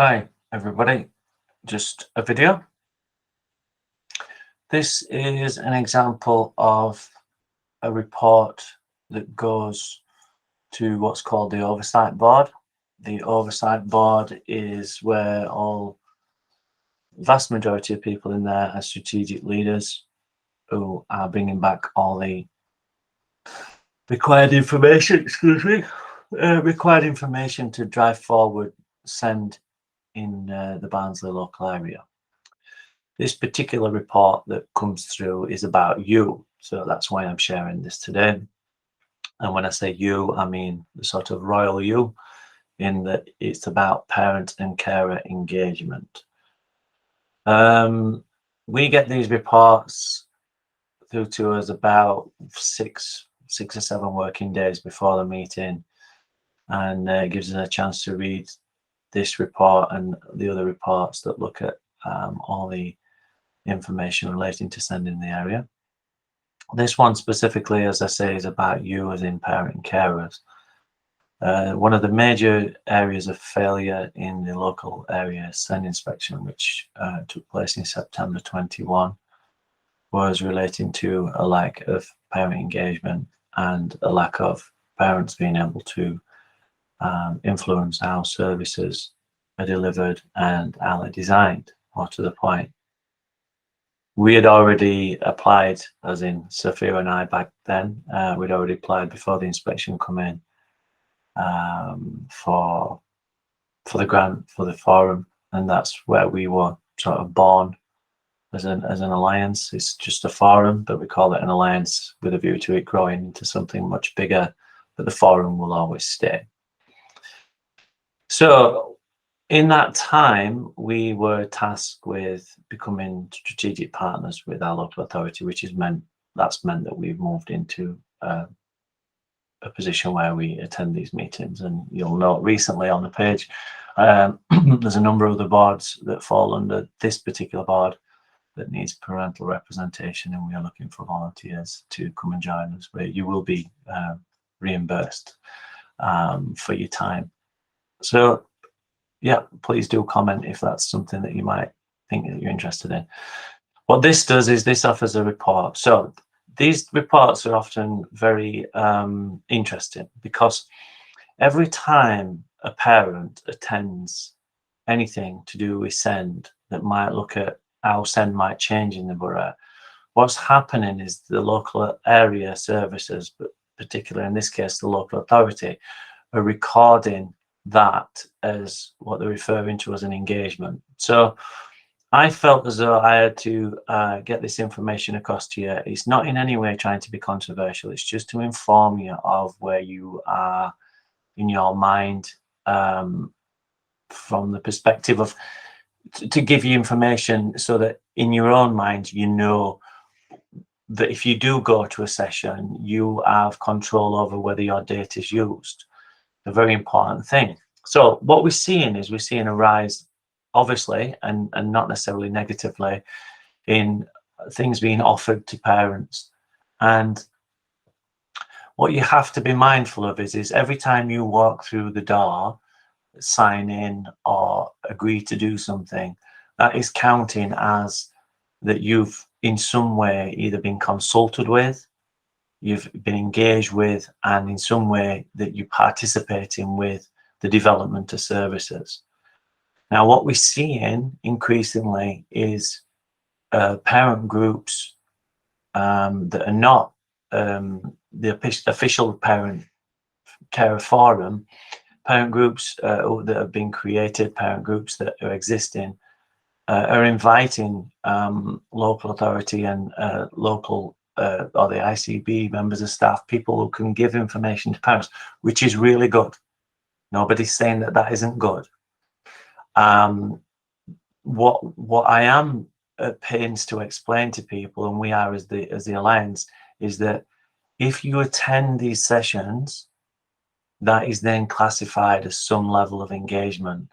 Hi, everybody. Just a video. This is an example of a report that goes to what's called the Oversight Board. The Oversight Board is where vast majority of people in there are strategic leaders who are bringing back all the required information, required information to drive forward, send in the Barnsley local area. This particular report that comes through is about you, so that's why I'm sharing this today. And when I say you, I mean the sort of royal you, in that it's about parent and carer engagement. We get these reports through to us about six or seven working days before the meeting, and it gives us a chance to read this report and the other reports that look at all the information relating to sending in the area. This one specifically, as I say, is about you as in parent and carers. One of the major areas of failure in the local area send inspection, which took place in September 21, was relating to a lack of parent engagement and a lack of parents being able to influence how services are delivered and how they're designed, or to the point. We had already applied, as in Sophia and I back then, we'd already applied before the inspection come in for the grant for the forum, and that's where we were sort of born as an alliance. It's just a forum, but we call it an alliance with a view to it growing into something much bigger, but the forum will always stay. So in that time, we were tasked with becoming strategic partners with our local authority, which has meant that we've moved into a position where we attend these meetings. And you'll note recently on the page, there's a number of the boards that fall under this particular board that needs parental representation, and we are looking for volunteers to come and join us, where you will be reimbursed for your time. So yeah, please do comment if that's something that you might think that you're interested in. What this does is this offers a report. So these reports are often very interesting, because every time a parent attends anything to do with SEND that might look at how SEND might change in the borough, what's happening is the local area services, but particularly in this case the local authority, are recording that as what they're referring to as an engagement. So I felt as though I had to get this information across to you. It's not in any way trying to be controversial. It's just to inform you of where you are in your mind, from the perspective of to give you information so that in your own mind you know that if you do go to a session, you have control over whether your data is used. A very important thing. So what we're seeing is a rise, obviously, and not necessarily negatively, in things being offered to parents. And what you have to be mindful of is every time you walk through the door, sign in or agree to do something, that is counting as that you've in some way either been consulted with, you've been engaged with, and in some way that you're participating with the development of services. Now, what we're seeing increasingly is parent groups that are not the official parent care forum, parent groups that have been created, parent groups that are existing, are inviting local authority and local or the ICB members of staff, people who can give information to parents, which is really good. Nobody's saying that that isn't good. What I am at pains to explain to people, and we are as the Alliance, is that if you attend these sessions, that is then classified as some level of engagement.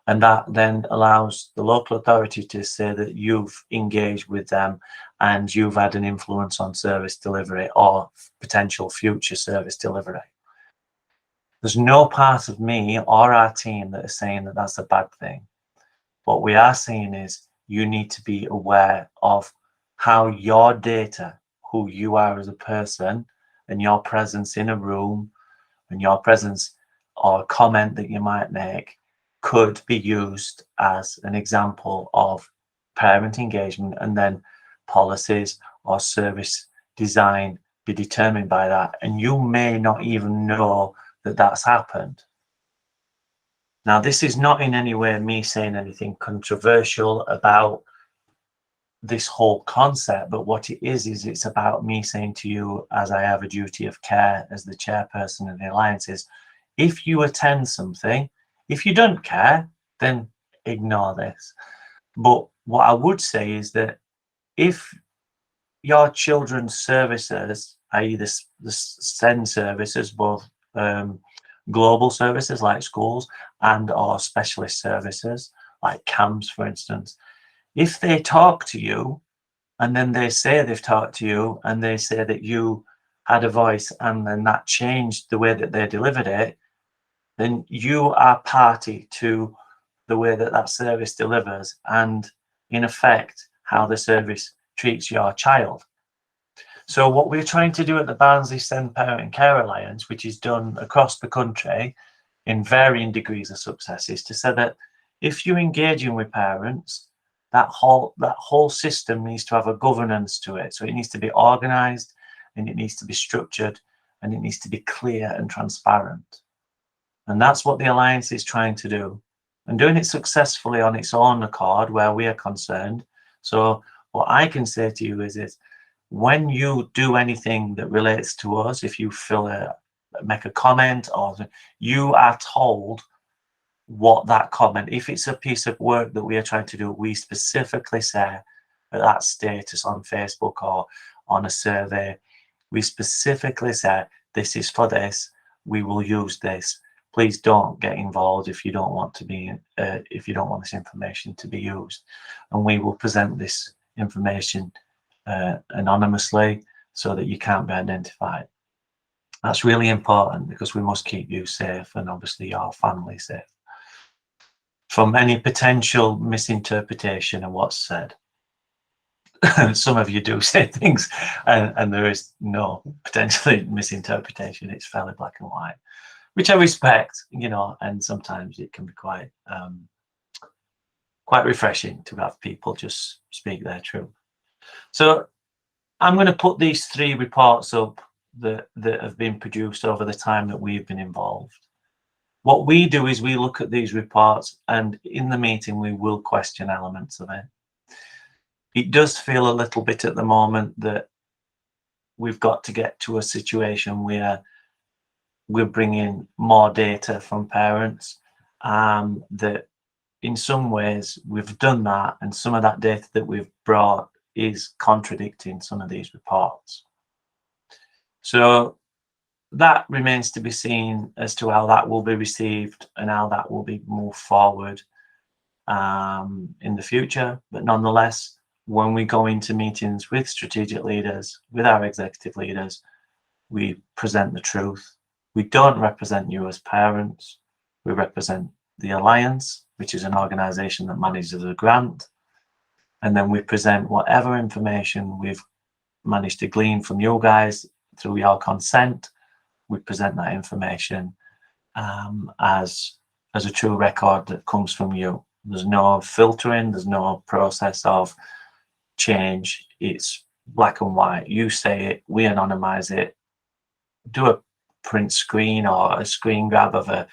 And that then allows the local authority to say that you've engaged with them and you've had an influence on service delivery or potential future service delivery. There's no part of me or our team that is saying that that's a bad thing. What we are saying is you need to be aware of how your data, who you are as a person, and your presence in a room, and your presence or comment that you might make could be used as an example of parent engagement, and then policies or service design be determined by that. And you may not even know that that's happened. Now, this is not in any way me saying anything controversial about this whole concept, but what it is it's about me saying to you, as I have a duty of care as the chairperson of the Alliance, is if you attend something, if you don't care, then ignore this. But what I would say is that if your children's services, i.e. the SEND services, both global services like schools and or specialist services like CAMS, for instance, if they talk to you and then they say they've talked to you and they say that you had a voice and then that changed the way that they delivered it, then you are party to the way that that service delivers and, in effect, how the service treats your child. So what we're trying to do at the Barnsley SEND Parent and Care Alliance, which is done across the country in varying degrees of success, is to say that if you're engaging with parents, that whole system needs to have a governance to it. So it needs to be organized, and it needs to be structured, and it needs to be clear and transparent. And that's what the Alliance is trying to do, and doing it successfully on its own accord where we are concerned. So what I can say to you is when you do anything that relates to us, if you make a comment, or you are told what that comment, if it's a piece of work that we are trying to do, we specifically say that status on Facebook or on a survey, we specifically say this is for this, we will use this. Please don't get involved if you don't want to be, if you don't want this information to be used. And we will present this information anonymously so that you can't be identified. That's really important because we must keep you safe and obviously your family safe from any potential misinterpretation of what's said. Some of you do say things and there is no potentially misinterpretation. It's fairly black and white, which I respect, and sometimes it can be quite refreshing to have people just speak their truth. So I'm going to put these 3 reports up that have been produced over the time that we've been involved. What we do is we look at these reports, and in the meeting we will question elements of it. It does feel a little bit at the moment that we've got to get to a situation where we're bringing more data from parents, that in some ways we've done that, and some of that data that we've brought is contradicting some of these reports. So that remains to be seen as to how that will be received and how that will be moved forward in the future. But nonetheless, when we go into meetings with strategic leaders, with our executive leaders, we present the truth. We don't represent you as parents. We represent the Alliance, which is an organisation that manages a grant. And then we present whatever information we've managed to glean from you guys through your consent. We present that information as a true record that comes from you. There's no filtering, there's no process of change. It's black and white. You say it, we anonymize it, do a print screen or a screen grab of a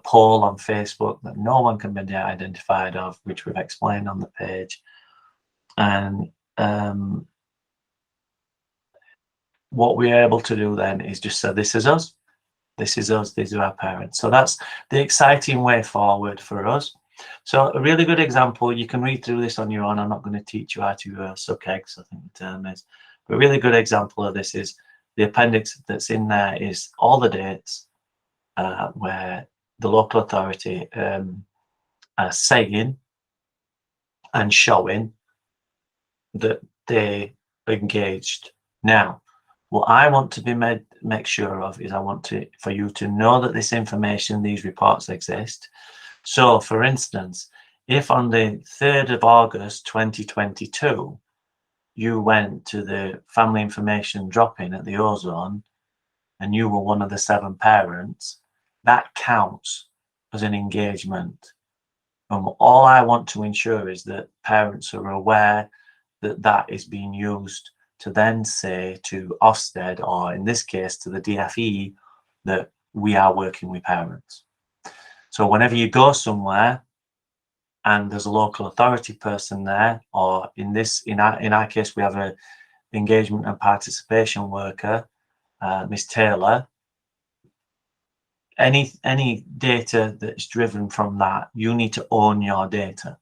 poll on Facebook that no one can be identified of, which we've explained on the page. And what we're able to do then is just say, this is us, this is us, these are our parents. So that's the exciting way forward for us. So a really good example, you can read through this on your own. I'm not going to teach you how to suck eggs, I think the term is. But a really good example of this is the appendix that's in there is all the dates where the local authority are saying and showing that they engaged. Now, what I want to be make sure of is I want for you to know that this information, these reports exist. So, for instance, If on the 3rd of August 2022, you went to the family information drop-in at the Ozone and you were one of the 7 parents, that counts as an engagement. And all I want to ensure is that parents are aware that that is being used to then say to Ofsted, or in this case to the DFE, that we are working with parents. So whenever you go somewhere and there's a local authority person there, or in our case, we have a engagement and participation worker, Miss Taylor, any data that's driven from that, you need to own your data,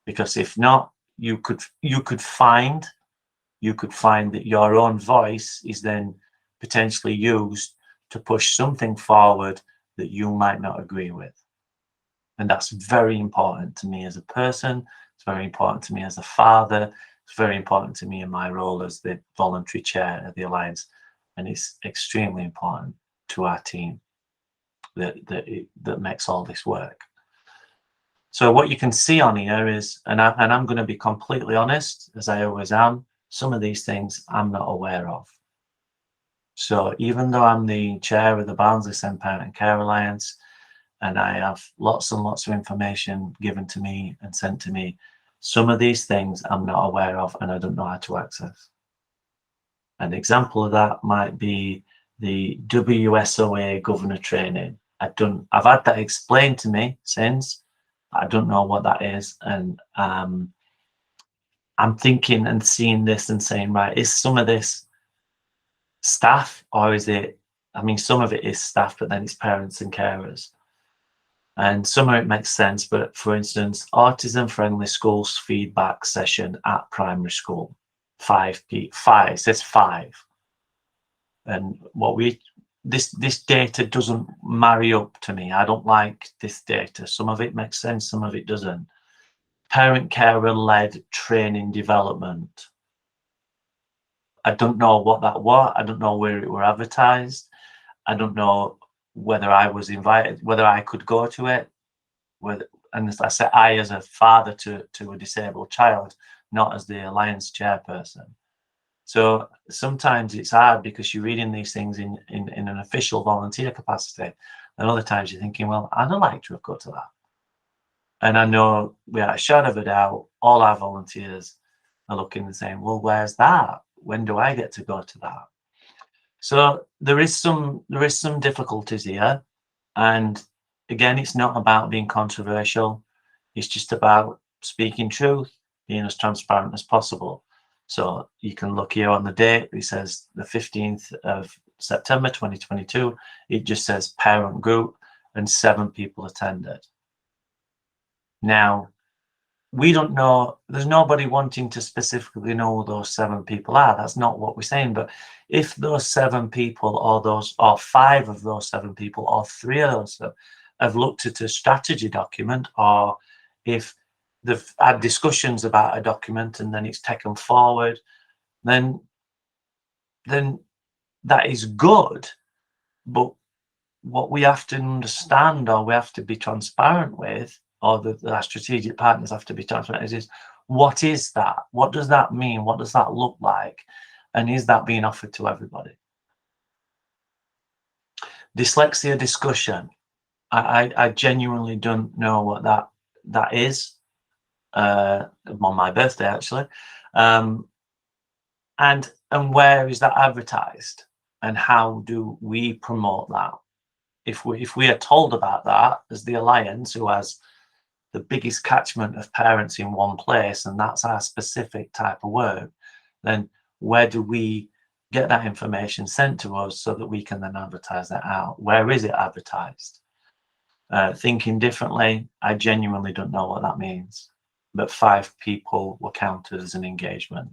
because if not, you could find that your own voice is then potentially used to push something forward that you might not agree with. And that's very important to me as a person. It's very important to me as a father. It's very important to me in my role as the voluntary chair of the Alliance. And it's extremely important to our team that makes all this work. So what you can see on here is, and I'm going to be completely honest, as I always am, some of these things I'm not aware of. So even though I'm the chair of the Barnsley Send Parent and Care Alliance, and I have lots and lots of information given to me and sent to me, some of these things I'm not aware of and I don't know how to access. An example of that might be the WSOA governor training. I've had that explained to me since. I don't know what that is, and I'm thinking and seeing this and saying, right, is some of this staff, or is it, I mean, some of it is staff, but then it's parents and carers. And some of it makes sense, but for instance, autism friendly schools feedback session at primary school, 5 it says 5. And this data doesn't marry up to me. I don't like this data. Some of it makes sense, some of it doesn't. Parent carer led training development. I don't know what that was. I don't know where it were advertised. I don't know whether I was invited, whether I could go to it. And as I said, I as a father to a disabled child, not as the Alliance chairperson. So sometimes it's hard because you're reading these things in an official volunteer capacity, and other times you're thinking, well, I'd like to have got to that. And I know without a shadow of a doubt, all our volunteers are looking and saying, well, where's that? When do I get to go to that? So there is some difficulties here. And again, it's not about being controversial. It's just about speaking truth, being as transparent as possible. So you can look here on the date. It says the 15th of September 2022. It just says parent group and 7 people attended. Now, we don't know, there's nobody wanting to specifically know who those 7 people are. That's not what we're saying. But if those 7 people, or 5 of those 7 people, or 3 of those have looked at a strategy document, or if they've had discussions about a document and then it's taken forward, then that is good. But what we have to understand, or we have to be transparent with, or our strategic partners have to be transparent, is what is that? What does that mean? What does that look like? And is that being offered to everybody? Dyslexia discussion. I genuinely don't know what that is. On my birthday, actually. And where is that advertised? And how do we promote that? If we are told about that as the Alliance, who has the biggest catchment of parents in one place, and that's our specific type of work, then where do we get that information sent to us so that we can then advertise that out? Where is it advertised? Thinking differently, I genuinely don't know what that means, but 5 people were counted as an engagement.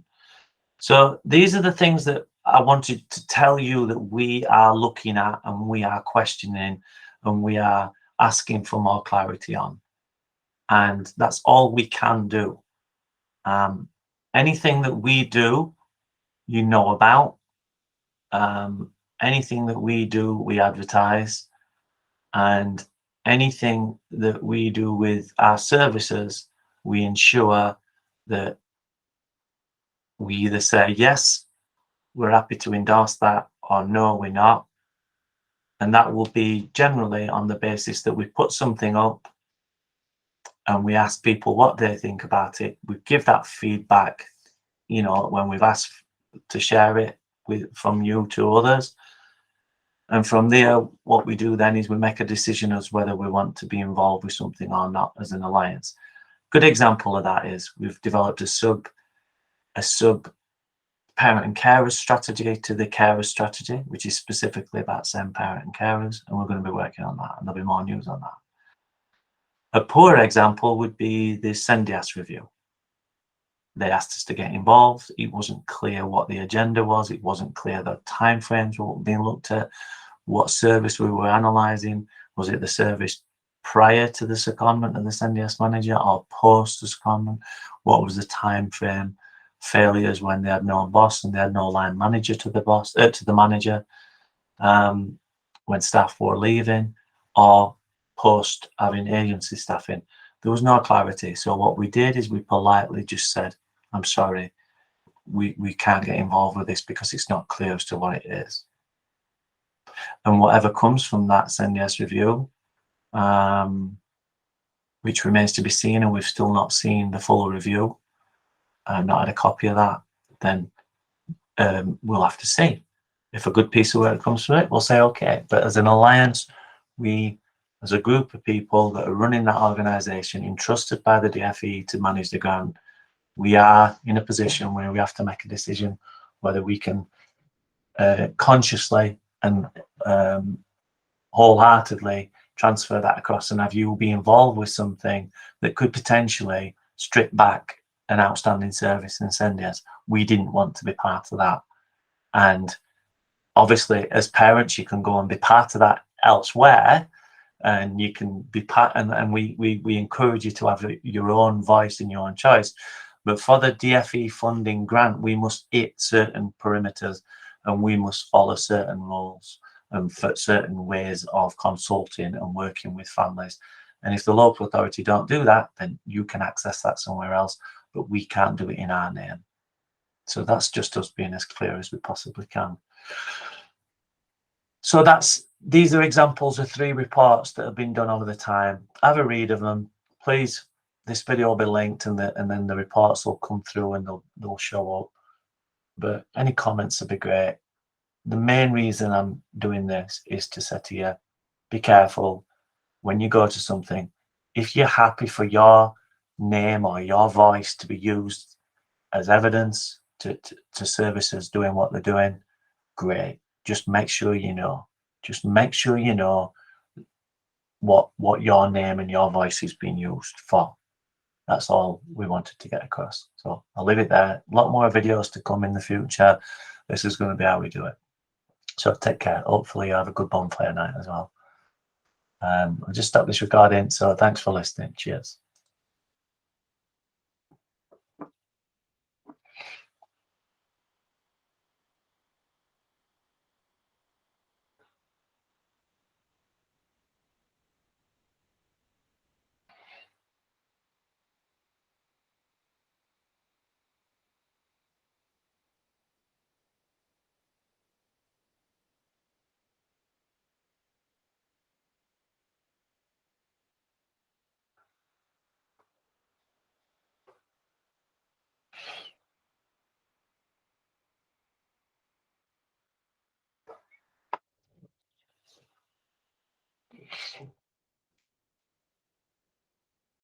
So these are the things that I wanted to tell you that we are looking at, and we are questioning, and we are asking for more clarity on. And that's all we can do. Anything that we do, you know about. Anything that we do, we advertise. And anything that we do with our services, we ensure that we either say, yes, we're happy to endorse that, or no, we're not. And that will be generally on the basis that we put something up and we ask people what they think about it. We give that feedback, when we've asked to share it from you to others. And from there, what we do then is we make a decision as whether we want to be involved with something or not as an alliance. Good example of that is we've developed a sub parent and carers strategy to the carers strategy, which is specifically about same parent and carers, and we're going to be working on that, and there'll be more news on that. A poor example would be the SENDIAS review. They asked us to get involved. It wasn't clear what the agenda was. It wasn't clear the timeframes were being looked at, what service we were analysing. Was it the service prior to the secondment of the SENDIAS manager or post the secondment? What was the time frame? Failures when they had no boss and they had no line manager to the manager, when staff were leaving, or post having agency staff in. There was no clarity. So what we did is we politely just said, I'm sorry, we can't get involved with this because it's not clear as to what it is. And whatever comes from that SENDIAS review, which remains to be seen, and we've still not seen the full review, not had a copy of that, then we'll have to see. If a good piece of work comes from it, we'll say okay. But as an alliance, we, as a group of people that are running that organisation, entrusted by the DFE to manage the grant, we are in a position where we have to make a decision whether we can consciously and wholeheartedly transfer that across and have you be involved with something that could potentially strip back an outstanding service in SENDIAS. We didn't want to be part of that. And obviously, as parents, you can go and be part of that elsewhere, and you can be part, and we encourage you to have your own voice and your own choice. But for the DFE funding grant, we must hit certain perimeters and we must follow certain rules and for certain ways of consulting and working with families. And if the local authority don't do that, then you can access that somewhere else, but we can't do it in our name. So that's just us being as clear as we possibly can. So these are examples of 3 reports that have been done over the time. Have a read of them. Please, this video will be linked and then the reports will come through and they'll show up. But any comments would be great. The main reason I'm doing this is to say to you, be careful when you go to something. If you're happy for your name or your voice to be used as evidence to services doing what they're doing, great. Just make sure you know. Just make sure you know what your name and your voice is being used for. That's all we wanted to get across. So I'll leave it there. A lot more videos to come in the future. This is going to be how we do it. So take care. Hopefully you have a good bonfire night as well. I'll just stop this recording. So thanks for listening. Cheers.